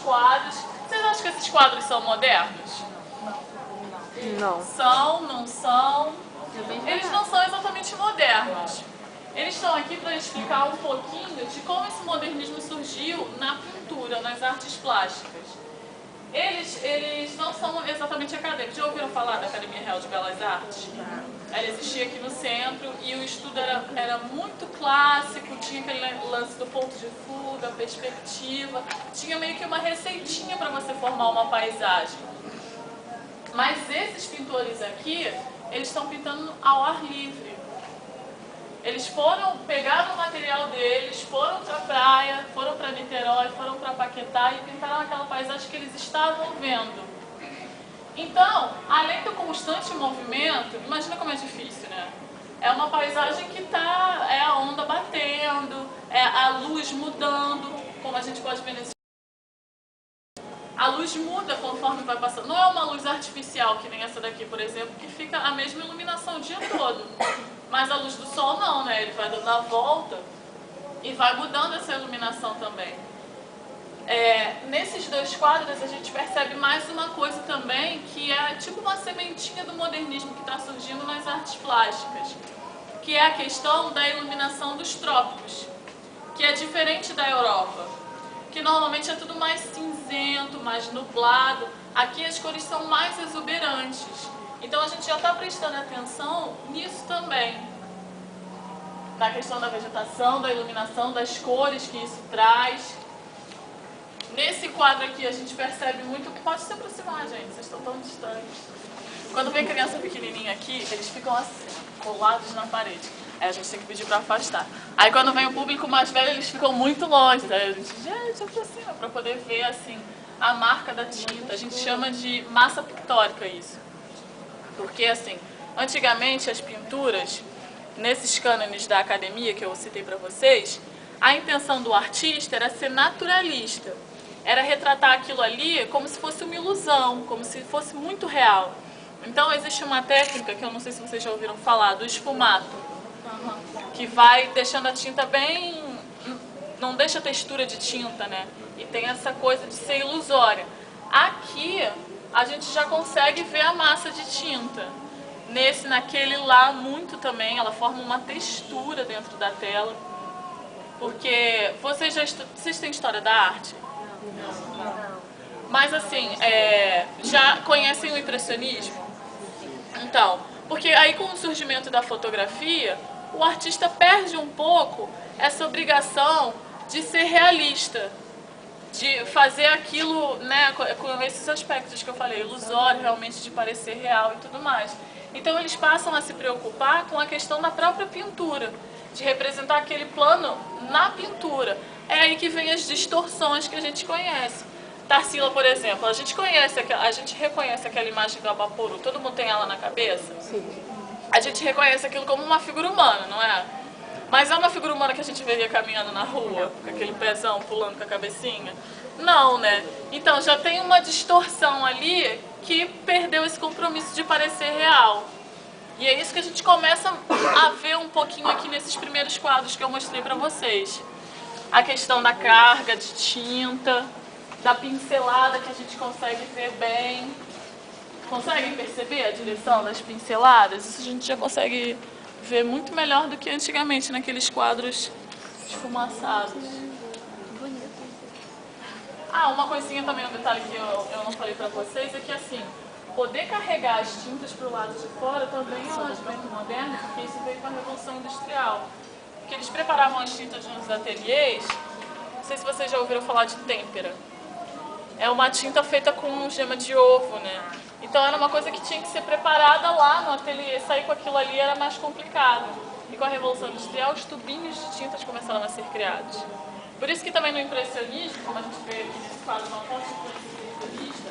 quadros. Vocês acham que esses quadros são modernos? Não. São, não são? Eles não são exatamente modernos. Eles estão aqui para explicar um pouquinho de como esse modernismo surgiu na pintura, nas artes plásticas. Eles não são exatamente acadêmicos. Já ouviram falar da Academia Real de Belas Artes? Ela existia aqui no centro e o estudo era muito clássico, tinha aquele lance do ponto de fuga, perspectiva, tinha meio que uma receitinha para você formar uma paisagem. Mas esses pintores aqui, eles estão pintando ao ar livre. Eles pegaram o material deles, foram para a praia, foram para Niterói, foram para Paquetá e pintaram aquela paisagem que eles estavam vendo. Então, além do constante movimento, imagina como é difícil, né? É uma paisagem que é a onda batendo, é a luz mudando, como a gente pode ver nesse. A luz muda conforme vai passando. Não é uma luz artificial, que nem essa daqui, por exemplo, que fica a mesma iluminação o dia todo. Mas a luz do sol não, né? Ele vai dando a volta e vai mudando essa iluminação também. Nesses dois quadros a gente percebe mais uma coisa também, que é tipo uma sementinha do modernismo que está surgindo nas artes plásticas, que é a questão da iluminação dos trópicos, que é diferente da Europa, que normalmente é tudo mais cinzento, mais nublado. Aqui as cores são mais exuberantes. Então a gente já está prestando atenção nisso também. Na questão da vegetação, da iluminação, das cores que isso traz. Nesse quadro aqui a gente percebe muito... Pode se aproximar, gente, vocês estão tão distantes. Quando vem criança pequenininha aqui, eles ficam assim, colados na parede. Aí a gente tem que pedir para afastar. Aí quando vem o público mais velho, eles ficam muito longe. Aí a gente aproxima para poder ver assim a marca da tinta. A gente chama de massa pictórica isso. Porque assim, antigamente as pinturas, nesses cânones da academia que eu citei para vocês, a intenção do artista era ser naturalista. Era retratar aquilo ali como se fosse uma ilusão, como se fosse muito real. Então existe uma técnica que eu não sei se vocês já ouviram falar, do esfumato, que vai deixando a tinta bem... não deixa textura de tinta, né? E tem essa coisa de ser ilusória. Aqui a gente já consegue ver a massa de tinta. Naquele lá muito também, ela forma uma textura dentro da tela. Porque vocês têm história da arte? Não. Mas assim, já conhecem o impressionismo? Então, porque aí com o surgimento da fotografia, o artista perde um pouco essa obrigação de ser realista, de fazer aquilo, né, com esses aspectos que eu falei, ilusório, realmente de parecer real e tudo mais. Então eles passam a se preocupar com a questão da própria pintura, de representar aquele plano na pintura. É aí que vem as distorções que a gente conhece. Tarsila, por exemplo, a gente reconhece aquela imagem do Abaporu, todo mundo tem ela na cabeça? Sim. A gente reconhece aquilo como uma figura humana, não é? Mas é uma figura humana que a gente veria caminhando na rua, com aquele pezão pulando com a cabecinha? Não, né? Então já tem uma distorção ali que perdeu esse compromisso de parecer real. E é isso que a gente começa a ver um pouquinho aqui nesses primeiros quadros que eu mostrei pra vocês. A questão da carga de tinta, da pincelada que a gente consegue ver bem. Conseguem perceber a direção das pinceladas? Isso a gente já consegue ver muito melhor do que antigamente naqueles quadros esfumaçados. Uma coisinha também, um detalhe que eu não falei pra vocês é que assim, poder carregar as tintas pro lado de fora também é um advento moderno, porque isso veio com a Revolução Industrial. Porque eles preparavam as tintas nos ateliês, não sei se vocês já ouviram falar de têmpera. É uma tinta feita com gema de ovo, né? Então era uma coisa que tinha que ser preparada lá no ateliê, sair com aquilo ali era mais complicado. E com a Revolução Industrial, os tubinhos de tintas começaram a ser criados. Por isso que também no impressionismo, como a gente vê aqui nesse quadro, uma foto impressionista,